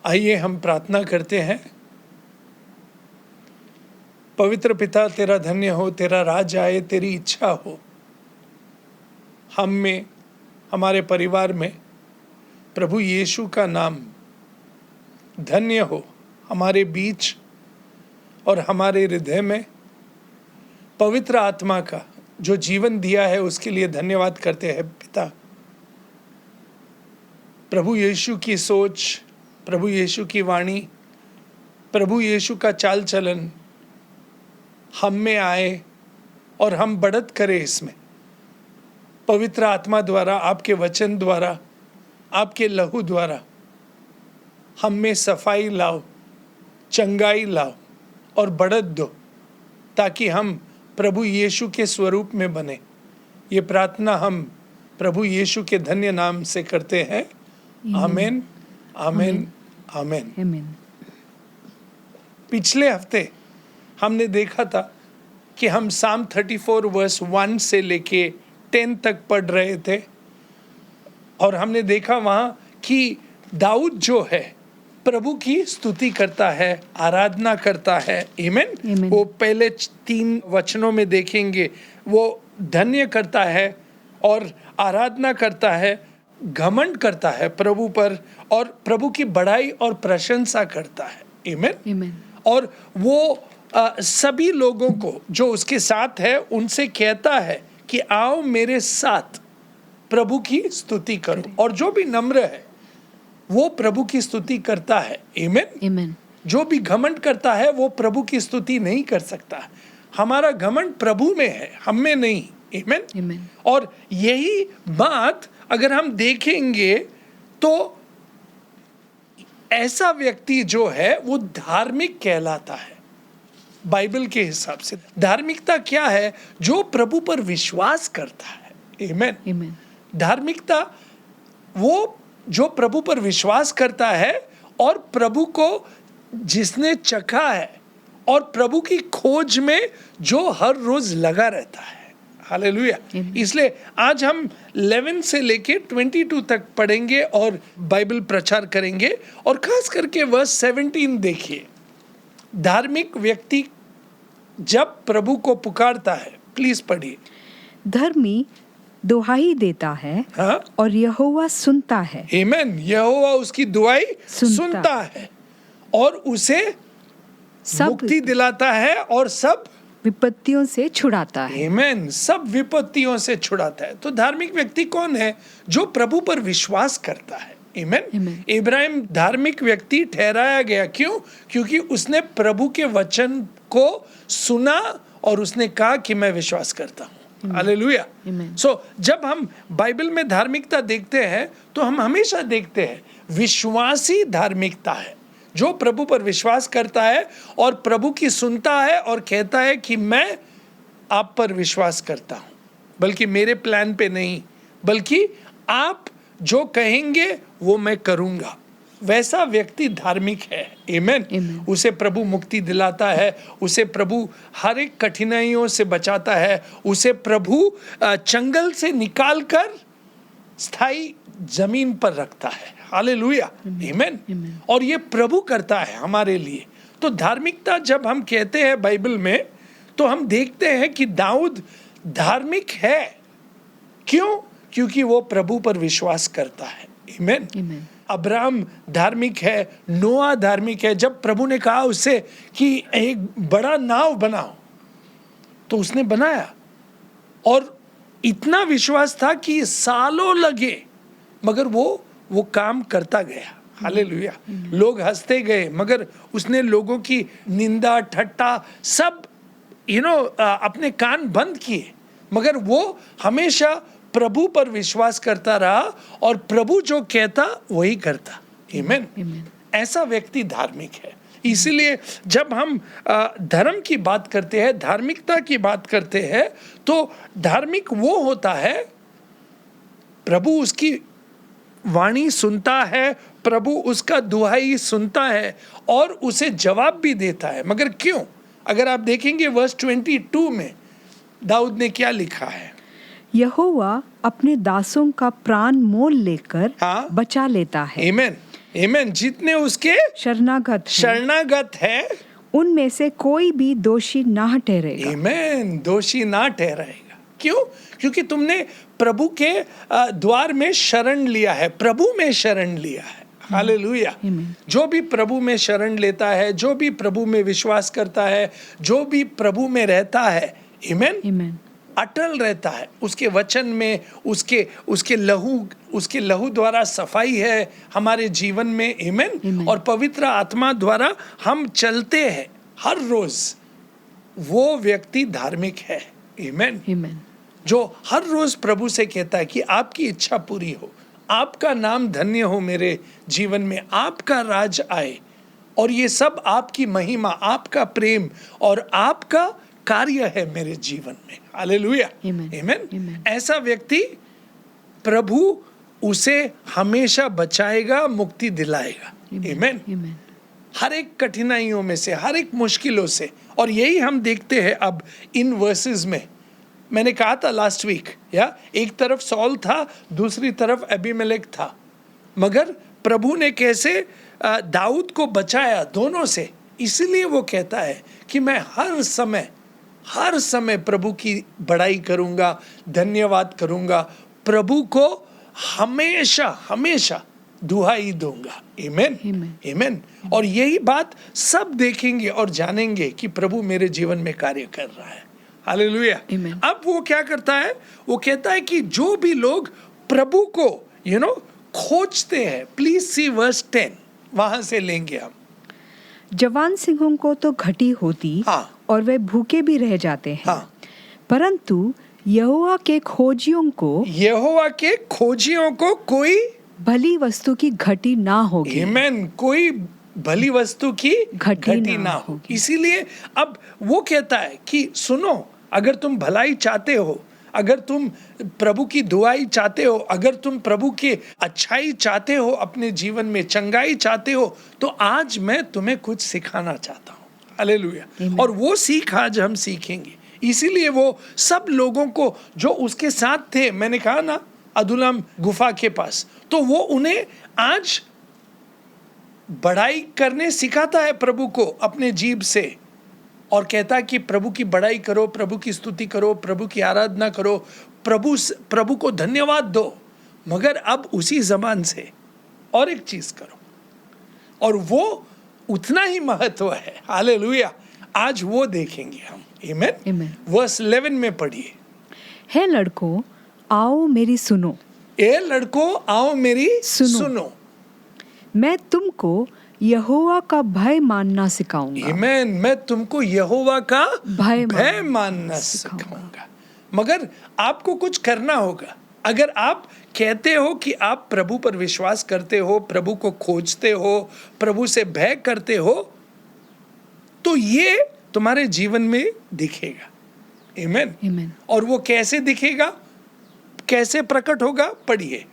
आइए हम प्रार्थना करते हैं। पवित्र पिता, तेरा धन्य हो, तेरा राज आए, तेरी इच्छा हो हम में, हमारे परिवार में। प्रभु यीशु का नाम धन्य हो हमारे बीच और हमारे हृदय में। पवित्र आत्मा का जो जीवन दिया है उसके लिए धन्यवाद करते हैं पिता। प्रभु यीशु की सोच, प्रभु यीशु की वाणी, प्रभु यीशु का चाल चलन हम में आए और हम बढ़त करें इसमें। पवित्र आत्मा द्वारा, आपके वचन द्वारा, आपके लहू द्वारा हम में सफाई लाओ, चंगाई लाओ और बढ़त दो, ताकि हम प्रभु यीशु के स्वरूप में बने। ये प्रार्थना हम प्रभु यीशु के धन्य नाम से करते हैं। आमीन, आमीन, आमीन। पिछले हफ्ते हमने देखा था कि हम साम 34 वर्स 1 से लेके 10 तक पढ़ रहे थे और हमने देखा वहाँ कि दाऊद जो है प्रभु की स्तुति करता है, आराधना करता है। आमीन। वो पहले 3 वचनों में देखेंगे, वो धन्य करता है और आराधना करता है, घमंड करता है प्रभु पर और प्रभु की बड़ाई और प्रशंसा करता है। आमीन। और वो सभी लोगों को जो उसके साथ है उनसे कहता है कि आओ मेरे साथ प्रभु की स्तुति करो। और जो भी नम्र है वो प्रभु की स्तुति करता है। आमीन। जो भी घमंड करता है वो प्रभु की स्तुति नहीं कर सकता। हमारा घमंड प्रभु में है, हम में नहीं। आमीन। और यही बात अगर हम देखेंगे तो ऐसा व्यक्ति जो है वो धार्मिक कहलाता है बाइबल के हिसाब से। धार्मिकता क्या है? जो प्रभु पर विश्वास करता है। आमीन। धार्मिकता वो जो प्रभु पर विश्वास करता है और प्रभु को जिसने चखा है और प्रभु की खोज में जो हर रोज लगा रहता है। हालेलुया। इसलिए आज हम 11 से लेके 22 तक पढ़ेंगे और बाइबल प्रचार करेंगे। और खास करके वर्स 17 देखिए। धार्मिक व्यक्ति जब प्रभु को पुकारता है, प्लीज पढ़िए। धर्मी दुहाई देता है, हाँ? और यहोवा सुनता है। आमीन। यहोवा उसकी दुआई सुनता है और उसे मुक्ति दिलाता है और सब विपत्तियों से छुड़ाता है। आमीन। सब विपत्तियों से छुड़ाता है। तो धार्मिक व्यक्ति कौन है? जो प्रभु पर विश्वास करता है। आमीन। इब्राहिम धार्मिक व्यक्ति ठहराया गया। क्यों? क्योंकि उसने प्रभु के वचन को सुना और उसने कहा कि मैं विश्वास करता हूँ। हालेलुया। सो जब हम बाइबल में धार्मिकता देखते हैं तो हम हमेशा देखते हैं विश्वासी धार्मिकता है, जो प्रभु पर विश्वास करता है और प्रभु की सुनता है और कहता है कि मैं आप पर विश्वास करता हूँ, बल्कि मेरे प्लान पे नहीं, बल्कि आप जो कहेंगे वो मैं करूँगा। वैसा व्यक्ति धार्मिक है। आमीन। उसे प्रभु मुक्ति दिलाता है, उसे प्रभु हर एक कठिनाइयों से बचाता है, उसे प्रभु चंगल से निकालकर स्थायी जमीन पर रखता है। हालेलुया। आमीन। और ये प्रभु करता है हमारे लिए। तो धार्मिकता जब हम कहते हैं बाइबल में तो हम देखते हैं कि दाऊद धार्मिक है। क्यों? क्योंकि वो प्रभु पर विश्वास करता है। आमीन। अब्राहम धार्मिक है, नोआ धार्मिक है। जब प्रभु ने कहा उससे कि एक बड़ा नाव बनाओ तो उसने बनाया और इतना विश्वास था कि सालों लगे मगर वो काम करता गया। हालेलुया। लोग हंसते गए मगर उसने लोगों की निंदा ठट्टा सब अपने कान बंद किए, मगर वो हमेशा प्रभु पर विश्वास करता रहा और प्रभु जो कहता वही करता। आमीन। ऐसा व्यक्ति धार्मिक है। इसीलिए जब हम धर्म की बात करते हैं, धार्मिकता की बात करते हैं, तो धार्मिक वो होता है प्रभु उसकी वाणी सुनता है, प्रभु उसका दुहाई सुनता है और उसे जवाब भी देता है। मगर क्यों? अगर आप देखेंगे वर्स 22 में दाऊद ने क्या लिखा है? यहोवा अपने दासों का प्राण मोल लेकर हाँ? बचा लेता है। आमीन। आमीन। जितने उसके शरणागत है उनमें से कोई भी दोषी ना ठहरेगा। आमीन। दोषी ना ठहराएगा। क्यों? क्योंकि तुमने प्रभु के द्वार में शरण लिया है, प्रभु में शरण लिया है। हालेलुया। जो भी प्रभु में शरण लेता है, जो भी प्रभु में विश्वास करता है, जो भी प्रभु में रहता है, आमीन, अटल रहता है उसके वचन में, उसके लहू द्वारा सफाई है हमारे जीवन में, आमीन। और पवित्र आत्मा द्वारा हम चलते हैं हर रोज, वो व्यक्ति धार्मिक है। आमीन। जो हर रोज प्रभु से कहता है कि आपकी इच्छा पूरी हो, आपका नाम धन्य हो मेरे जीवन में, आपका राज आए और ये सब आपकी महिमा, आपका प्रेम और आपका कार्य है मेरे जीवन में। हालेलुया। आमीन। ऐसा व्यक्ति प्रभु उसे हमेशा बचाएगा, मुक्ति दिलाएगा। आमीन। हर एक कठिनाइयों में से, हर एक मुश्किलों से। और यही हम देखते हैं अब इन वर्सेस में। मैंने कहा था लास्ट वीक, एक तरफ सॉल था, दूसरी तरफ अबीमेलेक था, मगर प्रभु ने कैसे दाऊद को बचाया दोनों से। इसलिए वो कहता है कि मैं हर समय प्रभु की बड़ाई करूंगा, धन्यवाद करूंगा, प्रभु को हमेशा दुहाई दूंगा। आमीन। और यही बात सब देखेंगे और जानेंगे कि प्रभु मेरे जीवन में कार्य कर रहा है। हालेलुया। अब वो क्या करता है? वो कहता है कि जो भी लोग प्रभु को खोजते हैं, प्लीज सी वर्स 10, वहां से लेंगे हम। जवान सिंहों को तो घटी होती, और वे भूखे भी रह जाते हैं, परंतु यहोवा के खोजियों को कोई भली वस्तु की घटी ना होगी। आमीन। कोई भली वस्तु की घटी ना होगी। इसीलिए अब वो कहता है कि सुनो, अगर तुम भलाई चाहते हो, अगर तुम प्रभु की दुआई चाहते हो, अगर तुम प्रभु की अच्छाई चाहते हो, अपने जीवन में चंगाई चाहते हो, तो आज मैं तुम्हें कुछ सिखाना चाहता हूँ। हालेलुया। और वो सीख आज हम सीखेंगे। इसीलिए वो सब लोगों को जो उसके साथ थे, मैंने कहा ना अदुल्लाम गुफा के पास, तो वो उन्हें आज बड़ाई करने सिखाता है प्रभु को अपने जीभ से, और कहता है कि प्रभु की बड़ाई करो, प्रभु की स्तुति करो, प्रभु की आराधना करो, प्रभु को धन्यवाद दो। मगर अब उसी जबान से और एक चीज करो, और वो उतना ही महत्व है। हालेलुया। आज वो देखेंगे हम। आमीन। वर्स 11 में पढ़िए। हे लड़कों आओ मेरी सुनो। ए लड़कों आओ मेरी सुनो। मैं तुमको यहोवा का भय मानना सिखाऊंगा। आमीन। मैं तुमको यहोवा का भय मानना सिखाऊंगा। मगर आपको कुछ करना होगा। अगर आप कहते हो कि आप प्रभु पर विश्वास करते हो, प्रभु को खोजते हो, प्रभु से भय करते हो, तो ये तुम्हारे जीवन में दिखेगा। आमीन। और वो कैसे दिखेगा, कैसे प्रकट होगा? पढ़िए।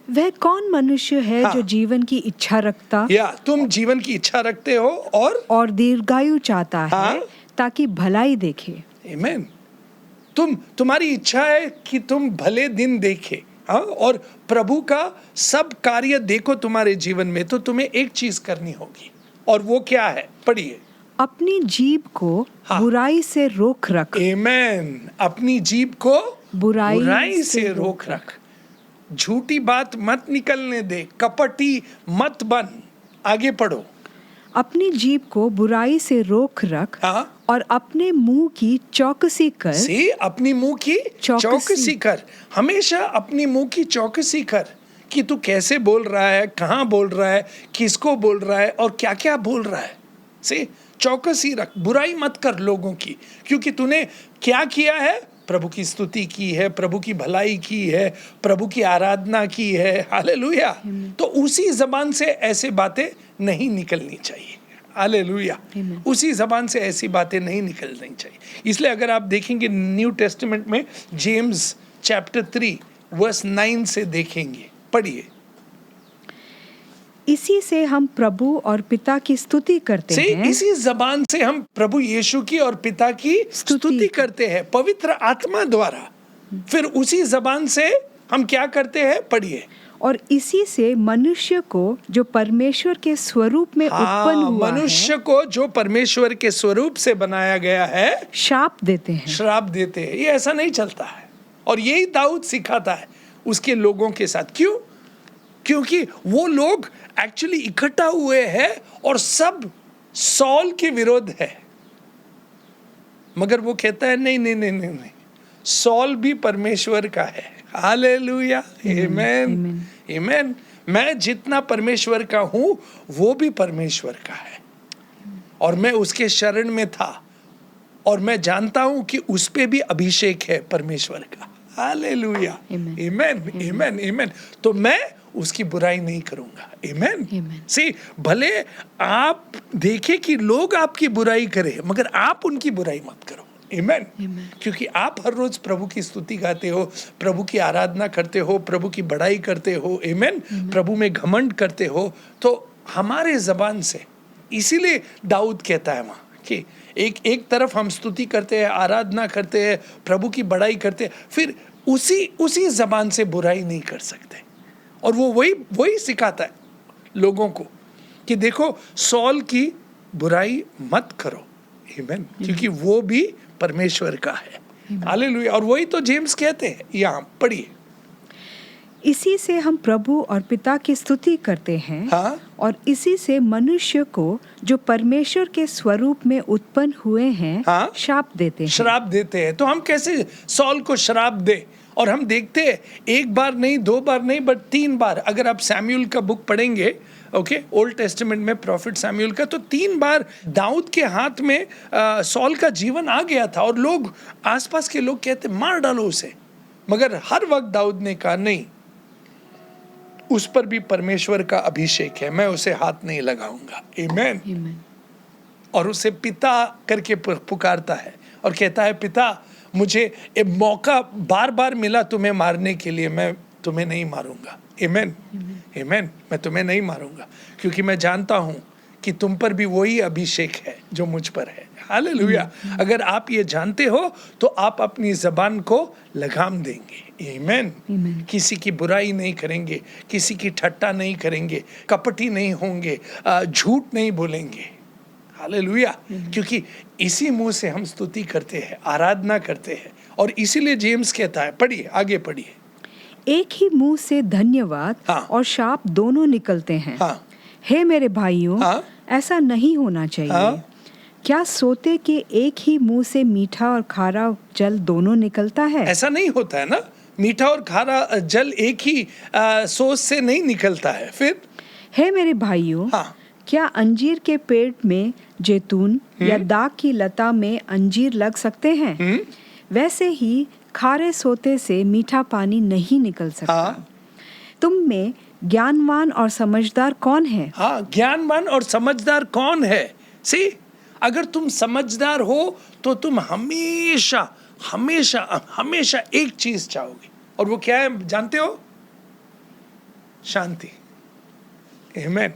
वह कौन मनुष्य है जो जीवन की इच्छा रखता, तुम जीवन की इच्छा रखते हो और दीर्घायु चाहता है, ताकि भलाई देखे। आमीन। तुम्हारी इच्छा है कि तुम भले दिन देखे, और प्रभु का सब कार्य देखो तुम्हारे जीवन में, तो तुम्हें एक चीज करनी होगी, और वो क्या है? पढ़िए। अपनी जीभ को बुराई से रोक रख। आमीन। अपनी जीभ को बुराई से रोक रख। झूठी बात मत निकलने दे, कपटी मत बन। आगे पढ़ो। अपनी जीभ को बुराई से रोक रख, और अपने मुंह की चौकसी कर। अपनी मुंह की चौकसी कर। हमेशा अपनी मुंह की चौकसी कर कि तू कैसे बोल रहा है, कहाँ बोल रहा है, किसको बोल रहा है, और क्या क्या बोल रहा है। चौकसी रख, बुराई मत कर लोगों की, क्योंकि तूने क्या किया है? प्रभु की स्तुति की है, प्रभु की भलाई की है, प्रभु की आराधना की है। हालेलुया। तो उसी जबान से ऐसे बातें नहीं निकलनी चाहिए। हालेलुया। उसी जबान से ऐसी बातें नहीं निकलनी चाहिए। इसलिए अगर आप देखेंगे न्यू टेस्टामेंट में जेम्स चैप्टर 3 वर्स 9 से देखेंगे। पढ़िए। इसी से हम प्रभु और पिता की स्तुति करते हैं। इसी जबान से हम प्रभु यीशु की और पिता की स्तुति करते हैं पवित्र आत्मा द्वारा। फिर उसी जबान से हम क्या करते हैं? पढ़िए। और इसी से मनुष्य को जो परमेश्वर के स्वरूप में उत्पन्न हुआ मनुष्य को जो परमेश्वर के स्वरूप से बनाया गया है श्राप देते हैं। श्राप देते हैं। ये ऐसा नहीं चलता है, और यही दाऊद सिखाता है उसके लोगों के साथ। क्यों? क्योंकि वो लोग एक्चुअली इकट्ठा हुए हैं और सब सॉल के विरोध है, मगर वो कहता है नहीं नहीं नहीं नहीं नहीं, सॉल भी परमेश्वर का है। हालेलुया, आमेन, आमेन। मैं जितना परमेश्वर का हूं वो भी परमेश्वर का है, और मैं उसके शरण में था, और मैं जानता हूं कि उस पे भी अभिषेक है परमेश्वर का। हालेलुया, आमेन, आमेन, आमेन। तो मैं उसकी बुराई नहीं करूंगा। आमेन। सी, भले आप देखें कि लोग आपकी बुराई करें, मगर आप उनकी बुराई मत करो। आमेन। क्योंकि आप हर रोज प्रभु की स्तुति गाते हो, प्रभु की आराधना करते हो, प्रभु की बड़ाई करते हो। आमेन। प्रभु में घमंड करते हो, तो हमारे जबान से, इसीलिए दाऊद कहता है वहां कि एक तरफ हम स्तुति करते हैं, आराधना करते हैं, प्रभु की बड़ाई करते हैं, फिर उसी जबान से बुराई नहीं कर सकते। और वो वही सिखाता है लोगों को कि देखो, सॉल की बुराई मत करो। आमेन। क्योंकि वो भी परमेश्वर का है। हालेलुया। और वही तो जेम्स कहते हैं, यहाँ पढ़िए। इसी से हम प्रभु और पिता की स्तुति करते हैं। हाँ? और इसी से मनुष्य को जो परमेश्वर के स्वरूप में उत्पन्न हुए हैं, हाँ? श्राप देते हैं। श्राप देते हैं। तो हम कैसे सॉल को श्राप दे? और हम देखते हैं, एक बार नहीं, 2 बार नहीं, बट 3 बार। अगर आप सैमुएल का बुक पढ़ेंगे, ओके, ओल्ड टेस्टामेंट में प्रॉफिट सैमुएल का, तो 3 बार दाऊद के हाथ में सॉल का जीवन आ गया था, और लोग, आसपास के लोग कहते मार डालो उसे, मगर हर वक्त दाऊद ने कहा नहीं, उस पर भी परमेश्वर का अभिषेक है, मैं उसे हाथ नहीं लगाऊंगा। आमेन। और उसे पिता करके पुकारता है और कहता है, पिता, मुझे एक मौका बार बार मिला तुम्हें मारने के लिए, मैं तुम्हें नहीं मारूंगा। आमेन, आमेन। मैं तुम्हें नहीं मारूंगा, क्योंकि मैं जानता हूं कि तुम पर भी वही अभिषेक है जो मुझ पर है। हालेलुया। अगर आप ये जानते हो तो आप अपनी जबान को लगाम देंगे। आमेन। किसी की बुराई नहीं करेंगे, किसी की ठट्टा नहीं करेंगे, कपटी नहीं होंगे, झूठ नहीं बोलेंगे। हालेलुया। क्योंकि इसी मुंह से हम स्तुति करते हैं, आराधना करते हैं। और इसीलिए जेम्स कहता है, पढ़िए, आगे पढ़िए। एक ही मुंह से धन्यवाद हाँ? और शाप दोनों निकलते हैं। हाँ? हे मेरे भाइयों, हाँ? ऐसा नहीं होना चाहिए। हाँ? क्या सोते के एक ही मुंह से मीठा और खारा जल दोनों निकलता है? ऐसा नहीं होता है ना, मीठा और खारा जल एक ही सोच से नहीं निकलता है। फिर, हे मेरे भाइयों, हाँ? क्या अंजीर के पेड़ में जैतून या दाख की लता में अंजीर लग सकते हैं? वैसे ही खारे सोते से मीठा पानी नहीं निकल सकता। हाँ? तुम में ज्ञानवान और समझदार कौन है? हाँ, ज्ञानवान और समझदार कौन है? सी, अगर तुम समझदार हो तो तुम हमेशा हमेशा हमेशा एक चीज चाहोगे, और वो क्या है जानते हो? शांति। आमेन।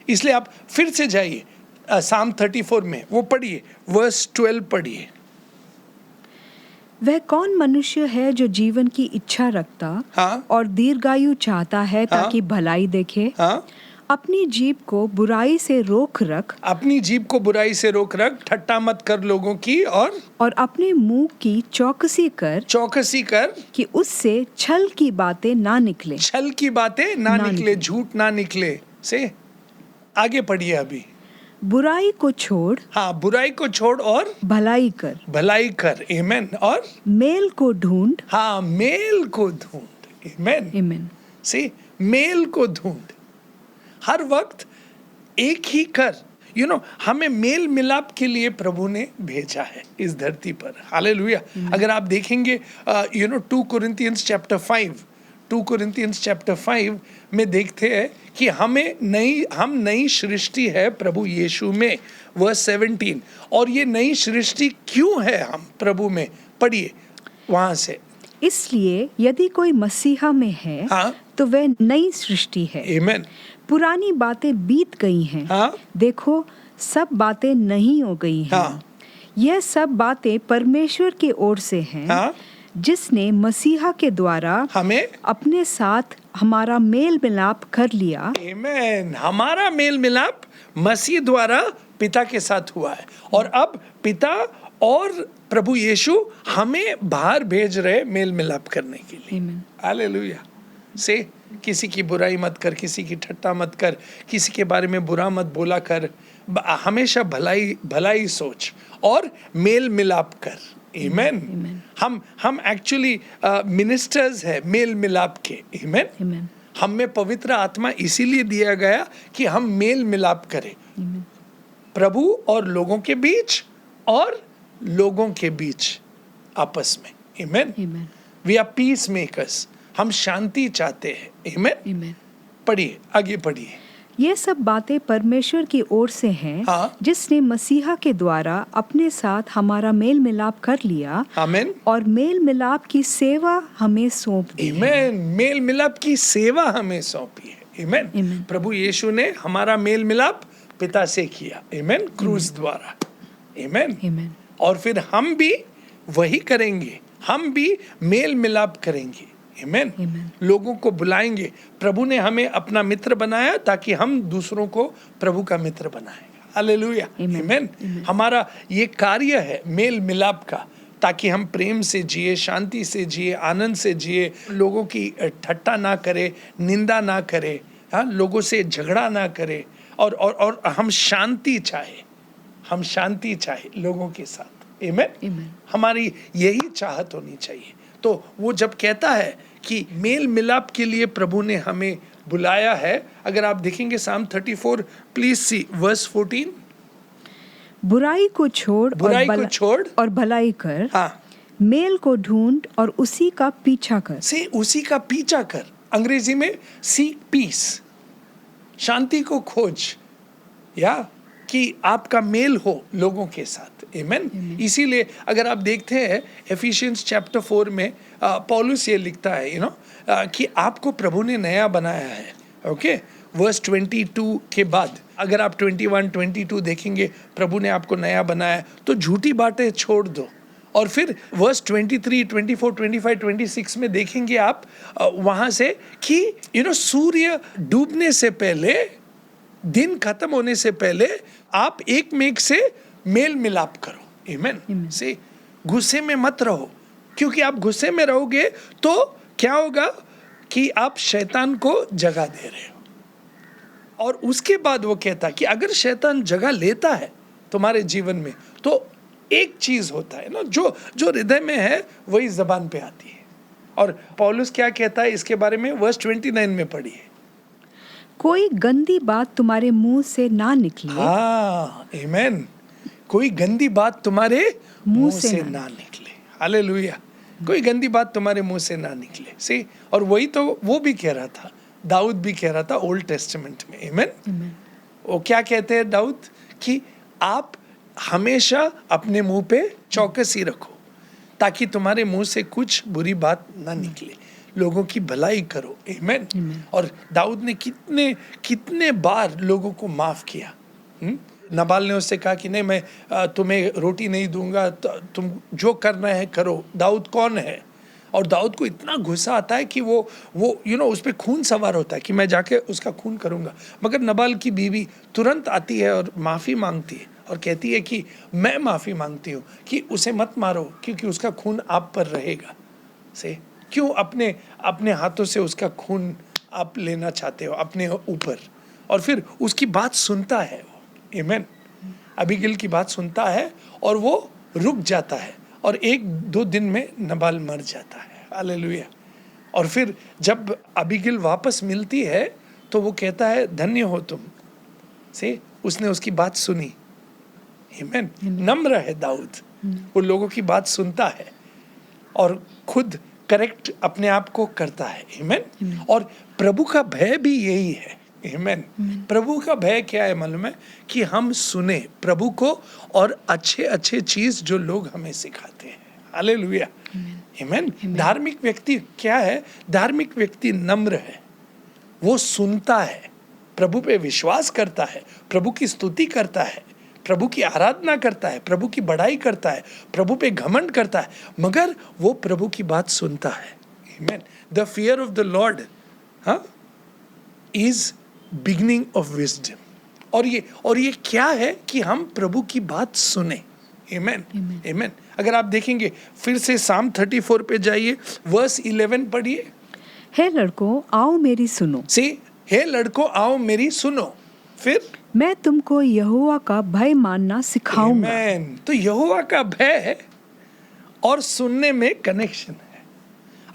इसलिए आप फिर से जाइए साम 34 में, वो पढ़िए, वर्स 12 पढ़िए। वह कौन मनुष्य है जो जीवन की इच्छा रखता हाँ? और दीर्घायु चाहता है ताकि भलाई देखे? हाँ? अपनी जीभ को बुराई से रोक रख। अपनी जीभ को बुराई से रोक रख, ठट्टा मत कर लोगों की, और अपने मुंह की चौकसी कर कि उससे छल की बातें ना निकले। छल की बातें ना निकले, झूठ ना निकले। से आगे पढ़िए अभी। बुराई को छोड़, हाँ, बुराई को छोड़ और भलाई कर। आमेन। और मेल को ढूंढ, हाँ, मेल को ढूंढ। आमेन। से मेल को ढूंढ, हर वक्त एक ही कर। हमें मेल मिलाप के लिए प्रभु ने भेजा है इस धरती पर। हालेलुया। अगर आप देखेंगे 2 कोरिन्थियंस चैप्टर 5 में देखते हैं कि हम नई सृष्टि है प्रभु यीशु में, वर्स 17। और ये नई सृष्टि क्यों है हम प्रभु में? पढ़िए वहां से। इसलिए यदि कोई मसीहा में है, हाँ? तो वह नई सृष्टि है। आमेन। पुरानी बातें बीत गई हैं। हाँ? देखो, सब बातें नहीं हो गई हैं। हाँ? यह सब बातें परमेश्वर की ओर से हैं। हाँ? जिसने मसीहा के द्वारा हमें अपने साथ हमारा मेल मिलाप कर लिया। आमीन। हमारा मेल मिलाप मसीह द्वारा पिता के साथ हुआ है, और अब पिता और प्रभु यीशु हमें बाहर भेज रहे मेल मिलाप करने के लिए। हालेलुया। से किसी की बुराई मत कर, किसी की ठट्टा मत कर, किसी के बारे में बुरा मत बोला कर, हमेशा भलाई सोच और मेल मिलाप कर। आमीन। हम एक्चुअली मिनिस्टर्स है मेल मिलाप के। आमीन। हम में पवित्र आत्मा इसीलिए दिया गया कि हम मेल मिलाप करें प्रभु और लोगों के बीच और लोगों के बीच आपस में। आमीन। We are peacemakers. हम शांति चाहते हैं। आमीन। पढ़िए, आगे पढ़िए। ये सब बातें परमेश्वर की ओर से हैं, हाँ। जिसने मसीहा के द्वारा अपने साथ हमारा मेल मिलाप कर लिया। आमीन। और मेल मिलाप की सेवा हमें सौंप दी है। आमीन। मेल मिलाप की सेवा हमें सौंपी है। आमीन। प्रभु यीशु ने हमारा मेल मिलाप पिता से किया। आमीन। क्रूस द्वारा। आमीन। और फिर हम भी वही करेंगे, हम भी मेल मिलाप करेंगे। आमीन। लोगों को बुलाएंगे। प्रभु ने हमें अपना मित्र बनाया ताकि हम दूसरों को प्रभु का मित्र बनाएंगे। हालेलुया। आमीन। हमारा ये कार्य है मेल मिलाप का, ताकि हम प्रेम से जिए, शांति से जिए, आनंद से जिए, लोगों की ठट्टा ना करे, निंदा ना करे, हाँ, लोगों से झगड़ा ना करे, और हम शांति चाहे, हम शांति चाहे लोगों के साथ। आमीन। हमारी यही चाहत होनी चाहिए। तो वो जब कहता है कि मेल मिलाप के लिए प्रभु ने हमें बुलाया है, अगर आप देखेंगे Psalm 34, प्लीज सी वर्स 14। बुराई को छोड़ और भलाई कर। हाँ। मेल को ढूंढ और उसी का पीछा कर। से उसी का पीछा कर। अंग्रेजी में सीक पीस, शांति को खोज, या कि आपका मेल हो लोगों के साथ। आमीन। इसीलिए अगर आप देखते हैं एफिशियंस चैप्टर 4 में पौलुस ये लिखता है कि आपको प्रभु ने नया बनाया है। ओके, वर्स 22 के बाद अगर आप 21, 22 देखेंगे, प्रभु ने आपको नया बनाया, तो झूठी बातें छोड़ दो। और फिर वर्स 23, 24, 25, 26 में देखेंगे आप वहां से कि सूर्य डूबने से पहले, दिन खत्म होने से पहले आप एक मेघ से मेल मिलाप करो। आमीन। से गुस्से में मत रहो, क्योंकि आप गुस्से में रहोगे तो क्या होगा कि आप शैतान को जगह दे रहे हो। और उसके बाद वो कहता कि अगर शैतान जगह लेता है तुम्हारे जीवन में, तो एक चीज होता है ना, जो हृदय में है वही जबान पे आती है। और पौलुस क्या कहता है इसके बारे में, वर्स 29 में पढ़िए। कोई गंदी बात तुम्हारे मुंह से ना निकले। हाँ, आमीन। कोई गंदी बात तुम्हारे मुंह से ना निकले। हालेलुया। कोई गंदी बात तुम्हारे मुंह से ना निकले। सी, और वही तो वो भी कह रहा था, दाऊद भी कह रहा था ओल्ड टेस्टामेंट में। आमीन। वो क्या कहते हैं दाऊद, कि आप हमेशा अपने मुंह पे चौकसी रखो, ताकि तुम्हारे मुंह से कुछ बुरी बात ना निकले, लोगों की भलाई करो। आमीन। और दाऊद ने कितने बार लोगों को माफ किया। नबाल ने उससे कहा कि नहीं, मैं तुम्हें रोटी नहीं दूंगा, तुम जो करना है करो। दाऊद कौन है? और दाऊद को इतना गुस्सा आता है कि वो उस पर खून सवार होता है कि मैं जाके उसका खून करूंगा। मगर नबाल की बीवी तुरंत आती है और माफ़ी मांगती है और कहती है कि मैं माफ़ी मांगती हूँ कि उसे मत मारो, क्योंकि उसका खून आप पर रहेगा। से क्यों अपने हाथों से उसका खून आप लेना चाहते हो अपने ऊपर? और फिर उसकी बात सुनता है वो। आमीन। अबीगैल की बात सुनता है और वो रुक जाता है, और 1-2 दिन में नबाल मर जाता है। हालेलुया। और फिर जब अबीगैल वापस मिलती है तो वो कहता है धन्य हो तुम, से उसने उसकी बात सुनी। आमीन। नम्र है दाऊद, वो लोगों की बात सुनता है और खुद करेक्ट अपने आप को करता है। आमीन। और प्रभु का भय भी यही है। आमीन। प्रभु का भय क्या है मालूम है? कि हम सुने प्रभु को और अच्छे चीज जो लोग हमें सिखाते हैं। हालेलुया। आमीन। धार्मिक व्यक्ति क्या है? धार्मिक व्यक्ति नम्र है, वो सुनता है, प्रभु पे विश्वास करता है, प्रभु की स्तुति करता है, प्रभु की आराधना करता है, प्रभु की बड़ाई करता है, प्रभु पे घमंड करता है, मगर वो प्रभु की बात सुनता है। आमीन। The fear of the Lord is beginning of wisdom. और ये क्या है कि हम प्रभु की बात सुने। आमीन, आमीन। अगर आप देखेंगे फिर से साम 34 पे जाइए, वर्स 11 पढ़िए। हे लड़कों आओ मेरी सुनो। हे लड़कों आओ मेरी सुनो। फिर मैं तुमको यहोवा का भय मानना सिखाऊंगा। आमीन। तो यहोवा का भय और सुनने में कनेक्शन है।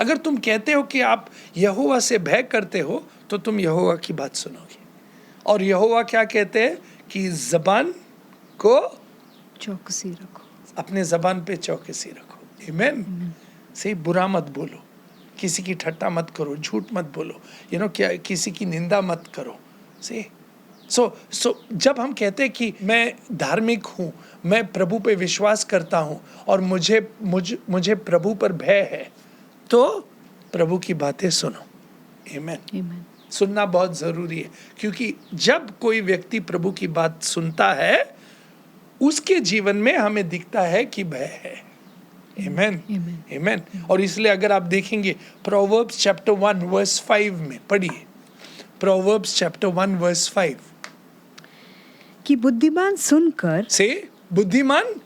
अगर तुम कहते हो कि आप यहोवा से भय करते हो तो तुम यहोवा की बात सुनोगे। और यहोवा क्या कहते हैं कि जबान को चौकसी रखो, अपने जबान पे चौकसी रखो। आमीन। से बुरा मत बोलो, किसी की ठट्टा मत करो, झूठ मत बोलो, क्या किसी की निंदा मत करो। से सो जब हम कहते हैं कि मैं धार्मिक हूँ, मैं प्रभु पे विश्वास करता हूँ और मुझे प्रभु पर भय है, तो प्रभु की बातें सुनो। आमीन। सुनना बहुत जरूरी है, क्योंकि जब कोई व्यक्ति प्रभु की बात सुनता है उसके जीवन में हमें दिखता है कि भय है। आमीन, आमीन। और इसलिए अगर आप देखेंगे प्रोवर्ब्स चैप्टर 1 वर्स 5 में पढ़िए, प्रोवर्ब्स चैप्टर 1 वर्स 5 कि बुद्धिमान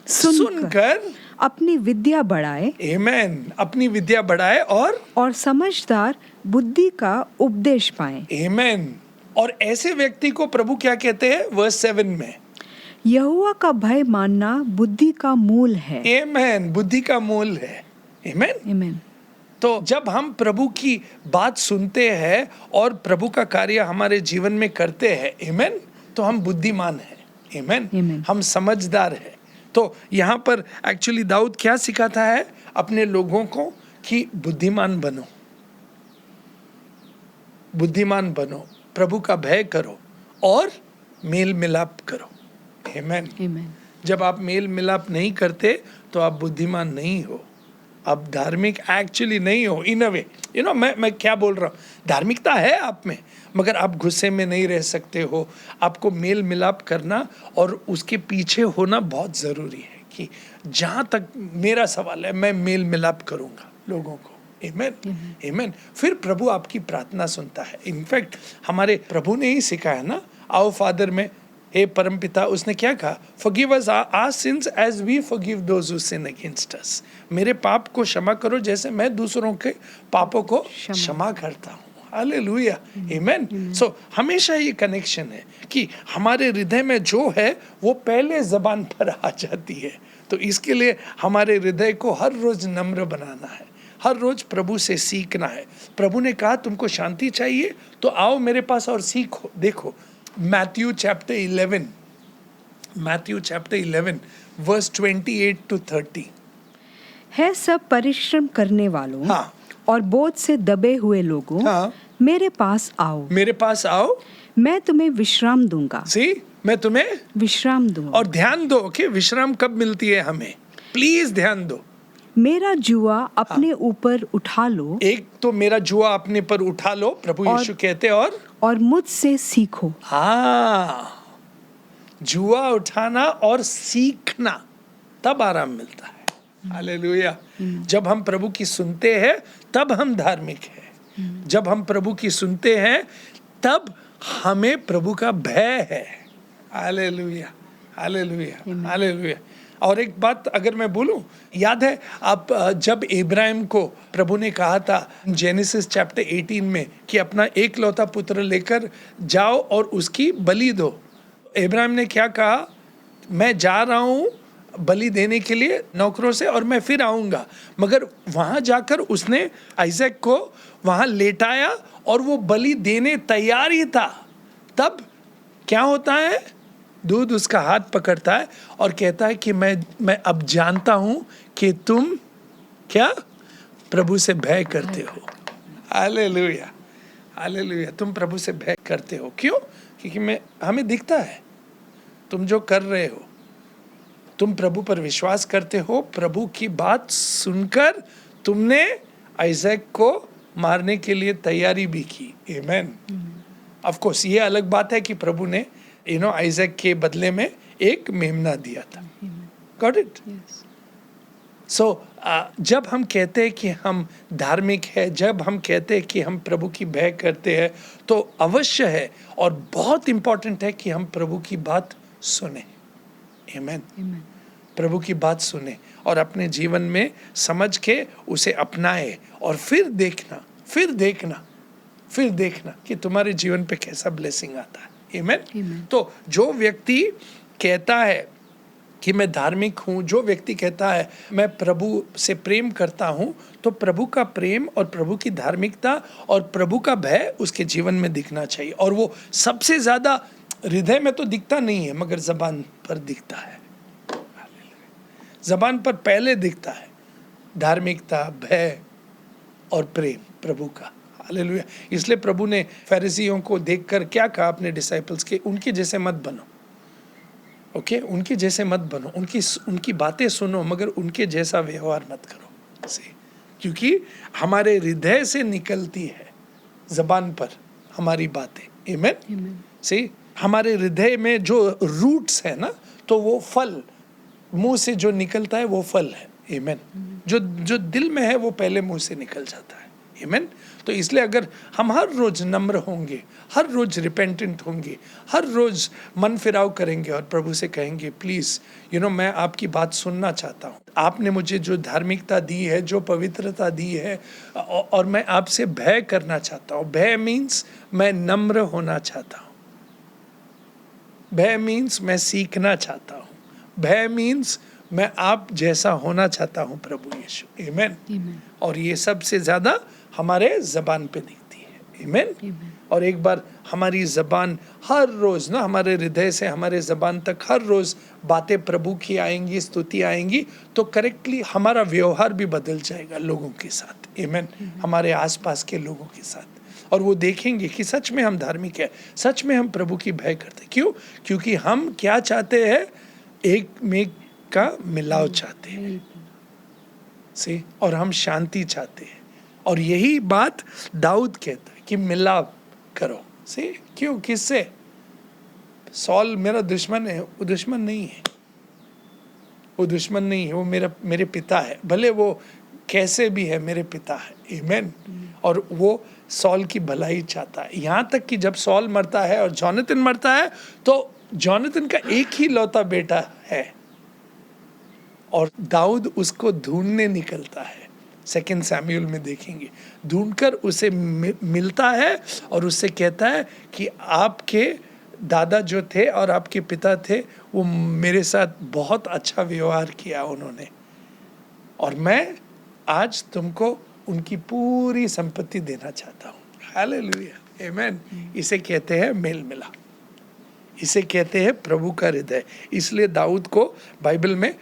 सुनकर अपनी विद्या बढ़ाए। आमीन। अपनी विद्या बढ़ाए और समझदार बुद्धि का उपदेश पाए। आमीन। और ऐसे व्यक्ति को प्रभु क्या कहते हैं वर्स 7 में? यहोवा का भय मानना बुद्धि का मूल है। आमीन। बुद्धि का मूल है। आमीन, आमीन। तो जब हम प्रभु की बात सुनते हैं और प्रभु का कार्य हमारे जीवन में करते हैं, आमीन, तो हम बुद्धिमान हैं। आमीन। हम समझदार हैं। तो यहाँ पर एक्चुअली दाऊद क्या सिखाता है अपने लोगों को कि बुद्धिमान बनो, बुद्धिमान बनो, प्रभु का भय करो और मेल मिलाप करो। आमीन। जब आप मेल मिलाप नहीं करते तो आप बुद्धिमान नहीं हो, आप धार्मिक एक्चुअली नहीं हो। इन अ वे मैं क्या बोल रहा हूँ, धार्मिकता है आप में, मगर आप गुस्से में नहीं रह सकते हो। आपको मेल मिलाप करना और उसके पीछे होना बहुत ज़रूरी है कि जहाँ तक मेरा सवाल है मैं मेल मिलाप करूँगा लोगों को। आमीन, आमीन। फिर प्रभु आपकी प्रार्थना सुनता है। इनफैक्ट हमारे प्रभु ने ही सिखाया ना, आओ फादर में, हे परमपिता, उसने क्या कहा? Forgive us our sins as we forgive those who sin against us. मेरे पाप को क्षमा करो जैसे मैं दूसरों के पापों को क्षमा करता हूँ। हालेलुया, आमीन। सो हमेशा ये कनेक्शन है कि हमारे हृदय में जो है वो पहले जबान पर आ जाती है। तो इसके लिए हमारे हृदय को हर रोज नम्र बनाना है, हर रोज प्रभु से सीखना है। प्रभु ने कहा तुमको शांति चाहिए तो आओ मेरे पास और सीखो। देखो मैथ्यू चैप्टर 11 वर्स 28 to 30 है सब परिश्रम करने वालों और बोझ से दबे हुए लोगों, मेरे पास आओ, मैं तुम्हें विश्राम दूंगा। मैं तुम्हें विश्राम दूंगा। और ध्यान दो कि विश्राम कब मिलती है हमें, प्लीज ध्यान दो। मेरा जुआ अपने ऊपर उठा लो। एक तो मेरा जुआ अपने पर उठा लो, प्रभु यीशु कहते, और मुझसे सीखो। जुआ उठाना और सीखना, तब आराम मिलता है। हालेलुया। जब हम प्रभु की सुनते हैं तब हम धार्मिक हैं। जब हम प्रभु की सुनते हैं तब हमें प्रभु का भय है। Hallelujah, hallelujah, hallelujah. और एक बात अगर मैं बोलूं, याद है आप जब इब्राहिम को प्रभु ने कहा था जेनेसिस चैप्टर 18 में कि अपना एकलौता पुत्र लेकर जाओ और उसकी बलि दो, इब्राहिम ने क्या कहा? मैं जा रहा हूँ बलि देने के लिए नौकरों से और मैं फिर आऊँगा। मगर वहाँ जाकर उसने आइजैक को वहाँ लेटाया और वो बलि देने तैयार ही था। तब क्या होता है? दूध उसका हाथ पकड़ता है और कहता है कि मैं अब जानता हूँ कि तुम क्या प्रभु से भय करते हो। Hallelujah, hallelujah. तुम प्रभु से भय करते हो। क्यों? क्योंकि हमें दिखता है तुम जो कर रहे हो। तुम प्रभु पर विश्वास करते हो। प्रभु की बात सुनकर तुमने आइजैक को मारने के लिए तैयारी भी की। आमेन। ऑफ कोर्स ये अलग बात है कि प्रभु ने आइजैक के बदले में एक मेमना दिया था। Got it? सो जब हम कहते हैं कि हम धार्मिक है, जब हम कहते हैं कि हम प्रभु की भय करते हैं, तो अवश्य है और बहुत इंपॉर्टेंट है कि हम प्रभु की बात सुने। आमीन। प्रभु की बात सुने और अपने जीवन में समझ के उसे अपनाए और फिर देखना कि तुम्हारे जीवन पे कैसा ब्लेसिंग आता है। आमीन। तो जो व्यक्ति कहता है कि मैं धार्मिक हूँ, जो व्यक्ति कहता है मैं प्रभु से प्रेम करता हूँ, तो प्रभु का प्रेम और प्रभु की धार्मिकता और प्रभु का भय उसके जीवन में दिखना चाहिए। और वो सबसे ज़्यादा हृदय में तो दिखता नहीं है, मगर ज़बान पर दिखता है। ज़बान पर पहले दिखता है धार्मिकता, भय और प्रेम प्रभु का। हालेलुया। इसलिए प्रभु ने फरीसियों को देखकर क्या कहा अपने डिसाइपल्स के, उनके जैसे मत बनो। ओके, उनके जैसे मत बनो, उनकी बातें सुनो, मगर उनके जैसा व्यवहार मत करो। क्योंकि हमारे हृदय से निकलती है जबान पर हमारी बातें। आमीन। सी हमारे हृदय में जो रूट्स है ना, तो वो फल मुंह से जो निकलता है वो फल है। आमीन। जो दिल में है वो पहले मुंह से निकल जाता है। आमीन। तो इसलिए अगर हम हर रोज नम्र होंगे, हर रोज रिपेंटेंट होंगे, हर रोज मन फिराव करेंगे और प्रभु से कहेंगे प्लीज मैं आपकी बात सुनना चाहता हूँ, आपने मुझे जो धार्मिकता दी है, जो पवित्रता दी है, और मैं आपसे भय करना चाहता हूँ। भय मीन्स मैं नम्र होना चाहता हूँ, भय मीन्स मैं सीखना चाहता हूँ, भय मीन्स मैं आप जैसा होना चाहता हूँ प्रभु यीशु। आमीन। और ये सबसे ज्यादा हमारे जबान पे दिखती है। आमीन। और एक बार हमारी जबान हर रोज ना, हमारे हृदय से हमारे जबान तक हर रोज बातें प्रभु की आएंगी, स्तुति आएंगी, तो करेक्टली हमारा व्यवहार भी बदल जाएगा लोगों के साथ। आमीन। हमारे आसपास के लोगों के साथ, और वो देखेंगे कि सच में हम धार्मिक है, सच में हम प्रभु की भय करते। क्यों? क्योंकि हम क्या चाहते हैं, एक में का मिलाव चाहते हैं से, और हम शांति चाहते हैं। और यही बात दाऊद कहता है कि मिलाव करो से। क्यों? किससे? सॉल मेरा दुश्मन है, वो दुश्मन नहीं है, वो दुश्मन नहीं है, वो मेरे पिता है। भले वो कैसे भी है, मेरे पिता है। आमीन। और वो सॉल की भलाई चाहता है। यहाँ तक कि जब सॉल मरता है और जॉनथन मरता है, तो जॉनथन का एक ही लौता बेटा है और दाऊद उसको ढूंढने निकलता है। 2 सैमुएल में देखेंगे, ढूंढकर उसे मिलता है और उससे कहता है कि आपके दादा जो थे और आपके पिता थे, वो मेरे साथ बहुत अच्छा व्यवहार किया उन्होंने, और मैं आज तुमको उनकी पूरी संपत्ति देना चाहता हूँ। हालेलुया। आमीन। इसे कहते हैं मेल मिलाप, इसे कहते हैं प्रभु का हृदय। इसलिए दाऊद को बाइबल में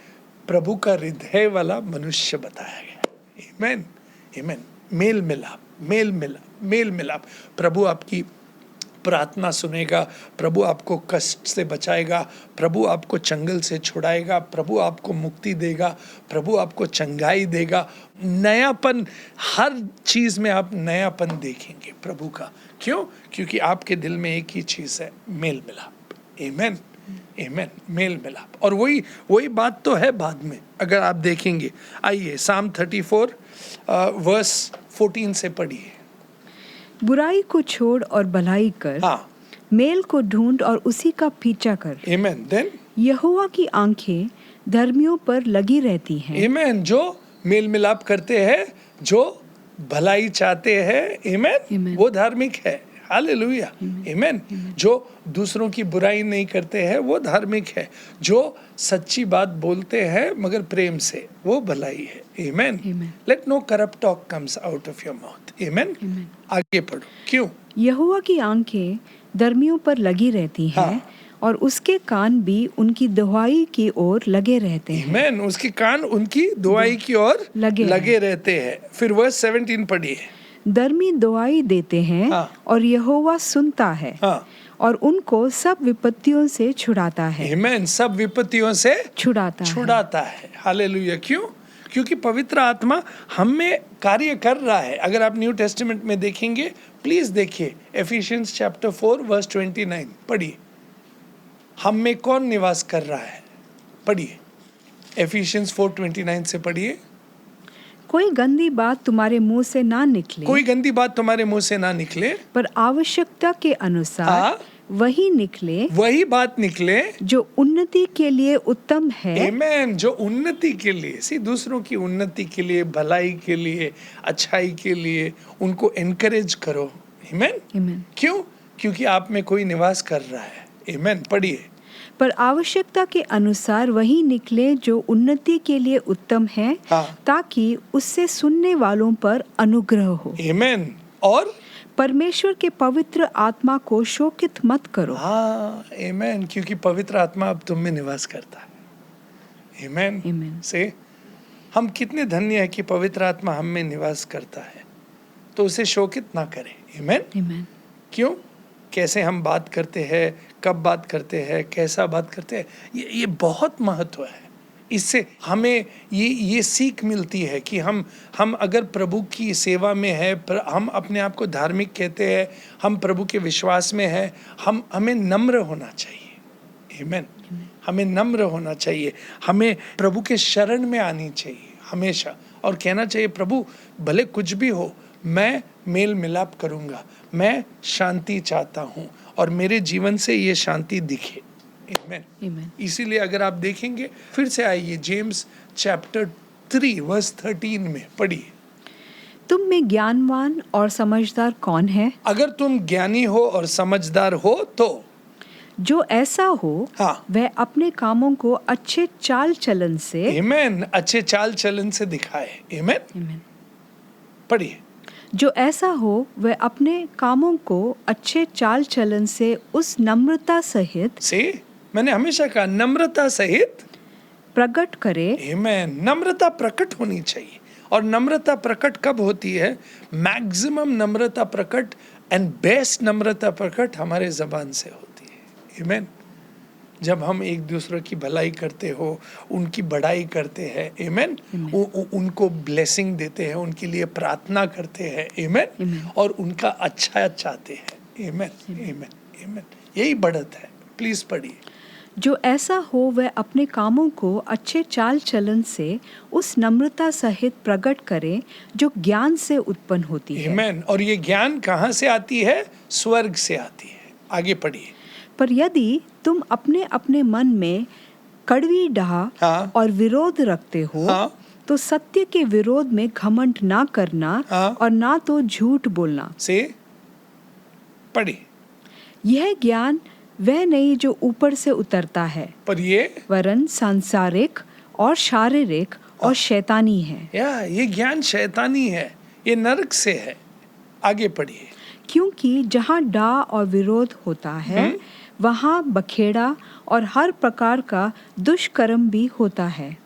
प्रभु का हृदय वाला मनुष्य बताया गया। आमीन। आमीन। मेल मिलाप, मेल मिलाप, मेल मिलाप। प्रभु आपकी प्रार्थना सुनेगा, प्रभु आपको कष्ट से बचाएगा, प्रभु आपको चंगल से छुड़ाएगा, प्रभु आपको मुक्ति देगा, प्रभु आपको चंगाई देगा, नयापन, हर चीज में आप नयापन देखेंगे प्रभु का। क्यों? क्योंकि आपके दिल में एक ही चीज है, मेल मिलाप। आमीन। आमीन। मेल मिलाप। और वही बात तो है बाद में, अगर आप देखेंगे। आइए साम 34 वर्स 14 से पढ़िए। बुराई को छोड़ और भलाई कर, हाँ, मेल को ढूंढ और उसी का पीछा कर। आमीन। देन यहोवा की आंखें धर्मियों पर लगी रहती हैं। आमीन। जो मेल मिलाप करते हैं, जो भलाई चाहते हैं, आमीन, वो धार्मिक है। हालेलुया। आमीन। जो दूसरों की बुराई नहीं करते हैं, वो धार्मिक है। जो सच्ची बात बोलते हैं मगर प्रेम से, वो भलाई है। आमीन। Let no corrupt talk comes out of your mouth. आमीन। आगे पढ़ो। क्यों? यहोवा की आंखें धर्मियों पर लगी रहती हैं, हाँ, और उसके कान भी उनकी दुहाई की ओर लगे रहते हैं। आमीन। उसके कान उनकी दुआई की ओर लगे रहते हैं। फिर वर्स 17 पढ़िए। धर्मी दुआई देते हैं, हाँ, और यहोवा सुनता है, हाँ, और उनको सब विपत्तियों से छुड़ाता है। आमीन। सब विपत्तियों से छुड़ाता है। हालेलुया। क्यों? क्योंकि पवित्र आत्मा हम में कार्य कर रहा है। अगर आप न्यू टेस्टामेंट में देखेंगे, प्लीज देखिए, एफिशियंस चैप्टर 4 वर्स 29 पढ़िए। हम में कौन निवास कर रहा है? पढ़िए, एफिशियंस 4:29 से पढ़िए। कोई गंदी बात तुम्हारे मुंह से ना निकले, कोई गंदी बात तुम्हारे मुंह से ना निकले, पर आवश्यकता के अनुसार हाँ, वही निकले वही बात निकले जो उन्नति के लिए उत्तम है। आमेन। जो उन्नति के लिए, दूसरों की उन्नति के लिए, भलाई के लिए, अच्छाई के लिए उनको एनकरेज करो। आमेन। आमीन। क्यों? क्योंकि आप में कोई निवास कर रहा है। आमेन। पढ़िए। पर आवश्यकता के अनुसार वही निकले जो उन्नति के लिए उत्तम है, हाँ। ताकि उससे सुनने वालों पर अनुग्रह हो। आमेन। और परमेश्वर के पवित्र आत्मा को शोकित मत करो। हाँ, आमेन। क्योंकि पवित्र आत्मा अब तुम में निवास करता है। आमेन। आमीन। से हम कितने धन्य है कि पवित्र आत्मा हम में निवास करता है, तो उसे शोकित ना करें। आमेन। आमीन। क्यों? कैसे हम बात करते हैं, कब बात करते हैं, कैसा बात करते हैं, ये बहुत महत्व है। इससे हमें ये सीख मिलती है कि हम अगर प्रभु की सेवा में है, हम अपने आप को धार्मिक कहते हैं, हम प्रभु के विश्वास में है, हमें नम्र होना चाहिए। आमीन। हमें नम्र होना चाहिए, हमें प्रभु के शरण में आनी चाहिए हमेशा, और कहना चाहिए प्रभु भले कुछ भी हो, मैं मेल मिलाप करूंगा, मैं शांति चाहता हूँ और मेरे जीवन से ये शांति दिखे। आमीन। आमीन। इसीलिए अगर आप देखेंगे, फिर से आइए जेम्स चैप्टर 3 वर्स 13 में पढ़िए। तुम में ज्ञानवान और समझदार कौन है? अगर तुम ज्ञानी हो और समझदार हो तो जो ऐसा हो, हाँ, वह अपने कामों को अच्छे चाल चलन से, आमीन, अच्छे चाल चलन से दिखाए। आमीन। आमीन। पढ़िए। जो ऐसा हो वह अपने कामों को अच्छे चाल चलन से उस नम्रता सहित मैंने हमेशा कहा नम्रता सहित प्रकट करे। आमीन। नम्रता प्रकट होनी चाहिए। और नम्रता प्रकट कब होती है? मैक्सिमम नम्रता प्रकट एंड बेस्ट नम्रता प्रकट हमारे जबान से होती है। आमीन। जब हम एक दूसरे की भलाई करते हो, उनकी बड़ाई करते हैं। आमीन। उनको ब्लेसिंग देते हैं, उनके लिए प्रार्थना करते हैं। आमीन। और उनका अच्छा चाहते हैं। आमीन। आमीन। आमीन। यही बढ़त है। प्लीज पढ़िए। जो ऐसा हो वह अपने कामों को अच्छे चाल चलन से उस नम्रता सहित प्रकट करे जो ज्ञान से उत्पन्न होती है। आमीन। और ये ज्ञान कहाँ से आती है? स्वर्ग से आती है। आगे पढ़िए। पर यदि तुम अपने अपने मन में कड़वी डाह हाँ, और विरोध रखते हो, हाँ, तो सत्य के विरोध में घमंड ना करना, हाँ, और ना तो झूठ बोलना। से पढ़िए। यह ज्ञान वह नहीं जो ऊपर से उतरता है, पर ये वरन सांसारिक और शारीरिक और शैतानी है। ये ज्ञान शैतानी है, ये नरक से है। आगे पढ़िए। क्योंकि जहाँ डाह और विरोध होता है, वहाँ बखेड़ा और हर प्रकार का दुष्कर्म भी होता है।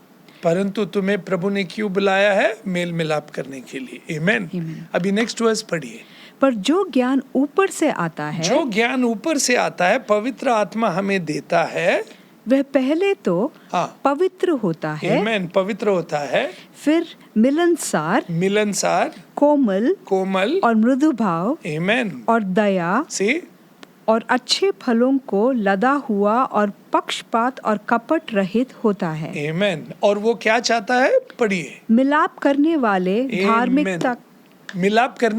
परंतु तुम्हें प्रभु ने क्यों बुलाया है? मेल मिलाप करने के लिए। आमीन। अभी नेक्स्ट वर्स पढ़िए। पर जो ज्ञान ऊपर से आता है, जो ज्ञान ऊपर से आता है, पवित्र आत्मा हमें देता है, वह पहले तो हाँ, पवित्र होता है, आमीन, पवित्र होता है, फिर मिलनसार, कोमल और मृदु भाव, आमीन, और दया से और अच्छे फलों को लदा हुआ और पक्षपात और कपट रहित होता है। आमीन। और वो क्या चाहता है? पढ़िए। मिलाप करने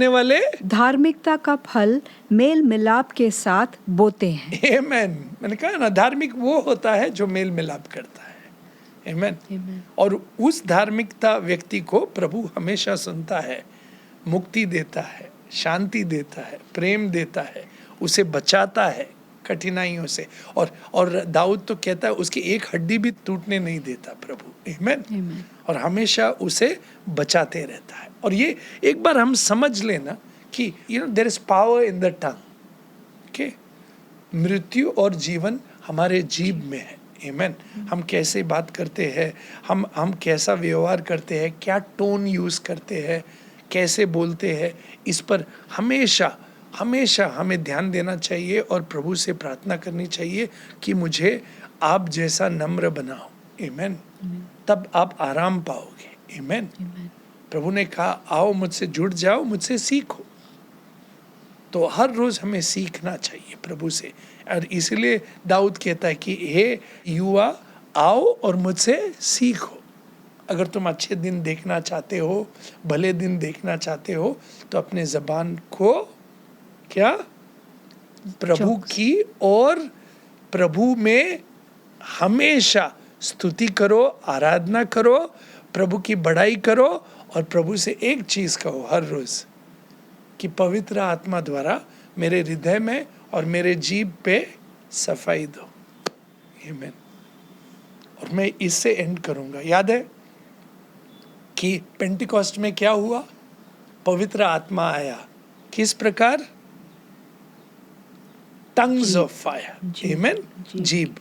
वाले धार्मिकता का फल मेल मिलाप के साथ बोते हैं। आमीन। मैंने कहा ना, धार्मिक वो होता है जो मेल मिलाप करता है। आमीन। और उस धार्मिकता व्यक्ति को प्रभु हमेशा सुनता है, मुक्ति देता है, शांति देता है, प्रेम देता है, उसे बचाता है कठिनाइयों से। और दाऊद तो कहता है उसकी एक हड्डी भी टूटने नहीं देता प्रभु। आमीन। और हमेशा उसे बचाते रहता है। और ये एक बार हम समझ लेना कि there is power in the tongue. Okay, मृत्यु और जीवन हमारे जीभ में है। आमीन। हम कैसे बात करते हैं, हम कैसा व्यवहार करते हैं, क्या टोन यूज करते हैं, कैसे बोलते हैं, इस पर हमेशा हमें ध्यान देना चाहिए और प्रभु से प्रार्थना करनी चाहिए कि मुझे आप जैसा नम्र बनाओ। आमीन। तब आप आराम पाओगे। आमीन। प्रभु ने कहा आओ मुझसे जुड़ जाओ, मुझसे सीखो। तो हर रोज हमें सीखना चाहिए प्रभु से, और इसीलिए दाऊद कहता है कि हे युवा, आओ और मुझसे सीखो। अगर तुम अच्छे दिन देखना चाहते हो, भले दिन देखना चाहते हो, तो अपने ज़बान को क्या, प्रभु की और प्रभु में हमेशा स्तुति करो, आराधना करो, प्रभु की बड़ाई करो, और प्रभु से एक चीज़ कहो हर रोज़ कि पवित्र आत्मा द्वारा मेरे हृदय में और मेरे जीभ पे सफाई दो। आमीन। और मैं इससे एंड करूंगा। याद है कि पेंटिकॉस्ट में क्या हुआ? पवित्र आत्मा आया। किस प्रकार? Tongues of fire. आमीन। जीभ,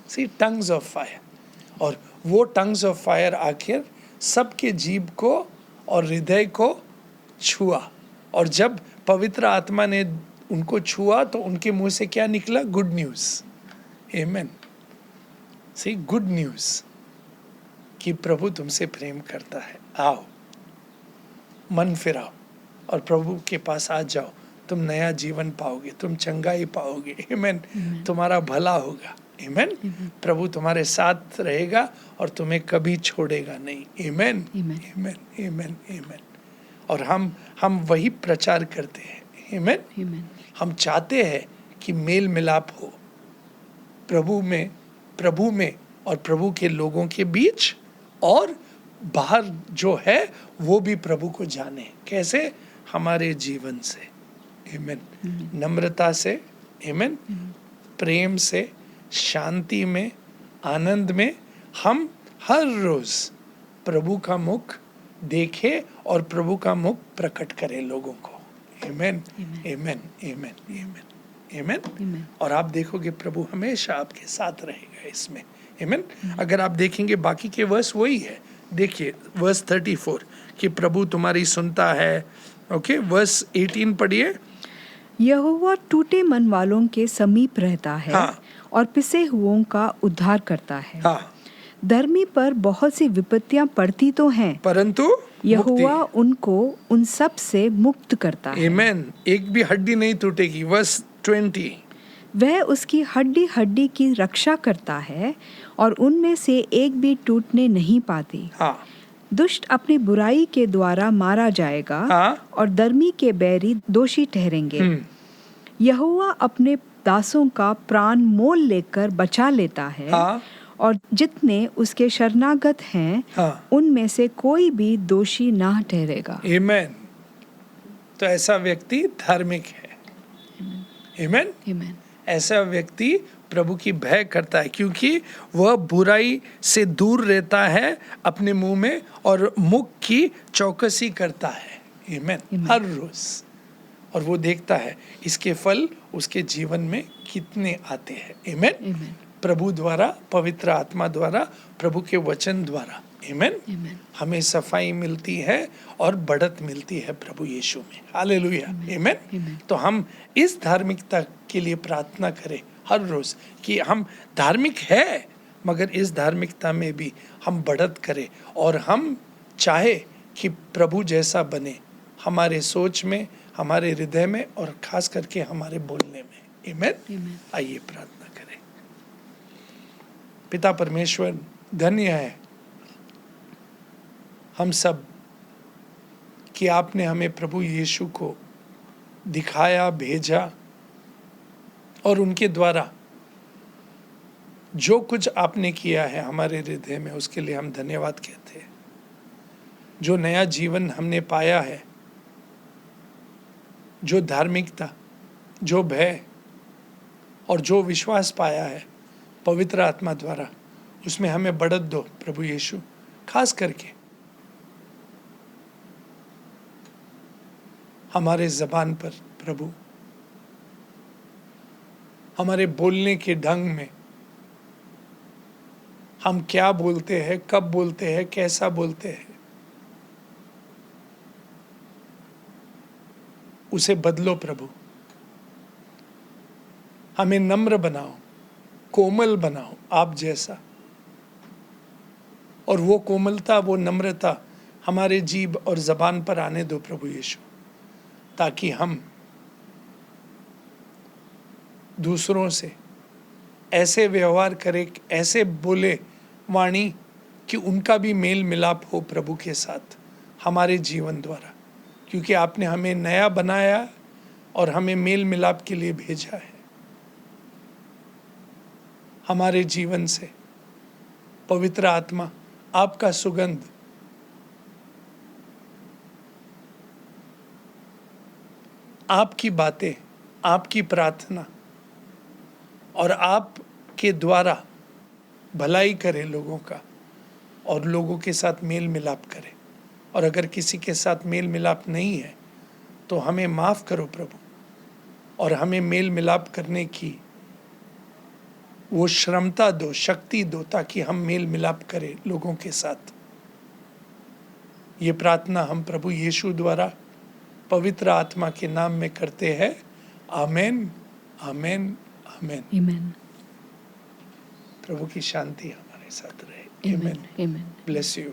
सी टंग्स ऑफ फायर। और वो टंग्स ऑफ फायर आखिर सबके जीभ को और हृदय को छुआ, और जब पवित्र आत्मा ने उनको छुआ तो उनके मुंह से क्या निकला? Good news. आमीन। सी गुड न्यूज़ कि प्रभु तुमसे प्रेम करता है। आओ, मन फिराओ और प्रभु के पास आ जाओ, तुम नया जीवन पाओगे, तुम चंगाई पाओगे। आमीन। तुम्हारा भला होगा। आमीन। प्रभु तुम्हारे साथ रहेगा और तुम्हें कभी छोड़ेगा नहीं। आमीन। आमीन। आमीन। आमीन। और हम वही प्रचार करते हैं। आमीन। हम चाहते हैं कि मेल मिलाप हो प्रभु में और प्रभु के लोगों के बीच, और बाहर जो है वो भी प्रभु को जाने। कैसे? हमारे जीवन से। आमीन। नम्रता से। आमीन। प्रेम से, शांति में, आनंद में हम हर रोज प्रभु का मुख देखे और प्रभु का मुख प्रकट करे लोगों को। आमीन। आमीन। आमीन। आमीन। आमीन। और आप देखोगे प्रभु हमेशा आपके साथ रहेगा इसमें। आमीन। अगर आप देखेंगे बाकी के वर्स वही है। देखिए वर्स 34 कि प्रभु तुम्हारी सुनता है। ओके, वर्स 18 पढ़िए। यहोवा टूटे मन वालों के समीप रहता है। हाँ। और पिसे हुओं का उद्धार करता है। हाँ। धर्मी पर बहुत सी विपत्तियां पड़ती तो हैं, परंतु यहोवा उनको उन सब से मुक्त करता है। आमीन। एक भी हड्डी नहीं टूटेगी। वर्स 20। वह उसकी हड्डी हड्डी की रक्षा करता है और उनमें से एक भी टूटने नहीं पाती। हाँ। दुष्ट अपनी बुराई के द्वारा मारा जाएगा। हाँ। और धर्मी के बैरी दोषी ठहरेंगे। यहोवा अपने दासों का प्राण मोल लेकर बचा लेता है। हाँ। और जितने उसके शरणागत हैं, हाँ। उनमें से कोई भी दोषी ना ठहरेगा। आमीन। तो ऐसा व्यक्ति धार्मिक है। आमीन। आमीन। ऐसा व्यक्ति प्रभु की भय करता है, क्योंकि वह बुराई से दूर रहता है अपने मुंह में, और मुख की चौकसी करता है। आमीन। हर रोज। और वो देखता है इसके फल उसके जीवन में कितने आते हैं। आमीन। प्रभु द्वारा, पवित्र आत्मा द्वारा, प्रभु के वचन द्वारा। आमीन। हमें सफाई मिलती है और बढ़त मिलती है प्रभु यीशु में। हालेलुया। आमीन। तो हम इस धार्मिकता के लिए प्रार्थना करें हर रोज कि हम धार्मिक है, मगर इस धार्मिकता में भी हम बढ़त करें, और हम चाहे कि प्रभु जैसा बने हमारे सोच में, हमारे हृदय में, और खास करके हमारे बोलने में। आमीन। आइए प्रार्थना करें। पिता परमेश्वर, धन्य है हम सब कि आपने हमें प्रभु यीशु को दिखाया, भेजा, और उनके द्वारा जो कुछ आपने किया है हमारे हृदय में, उसके लिए हम धन्यवाद कहते हैं। जो नया जीवन हमने पाया है, जो धार्मिकता, जो भय और जो विश्वास पाया है पवित्र आत्मा द्वारा, उसमें हमें बढ़त दो प्रभु यीशु। खास करके हमारे ज़बान पर प्रभु, हमारे बोलने के ढंग में, हम क्या बोलते हैं, कब बोलते हैं, कैसा बोलते हैं, उसे बदलो प्रभु। हमें नम्र बनाओ, कोमल बनाओ आप जैसा, और वो कोमलता, वो नम्रता हमारे जीभ और ज़बान पर आने दो प्रभु यीशु, ताकि हम दूसरों से ऐसे व्यवहार करे, ऐसे बोले वाणी कि उनका भी मेल मिलाप हो प्रभु के साथ हमारे जीवन द्वारा, क्योंकि आपने हमें नया बनाया और हमें मेल मिलाप के लिए भेजा है। हमारे जीवन से पवित्र आत्मा, आपका सुगंध आपकी बातें, आपकी प्रार्थना और आपके द्वारा भलाई करे लोगों का और लोगों के साथ मेल मिलाप करे। और अगर किसी के साथ मेल मिलाप नहीं है तो हमें माफ़ करो प्रभु, और हमें मेल मिलाप करने की वो क्षमता दो, शक्ति दो, ताकि हम मेल मिलाप करें लोगों के साथ। ये प्रार्थना हम प्रभु यीशु द्वारा पवित्र आत्मा के नाम में करते हैं। आमेन, आमेन, आमेन। आमेन। प्रभु की शांति हमारे साथ रहे। आमेन। आमेन। Bless you.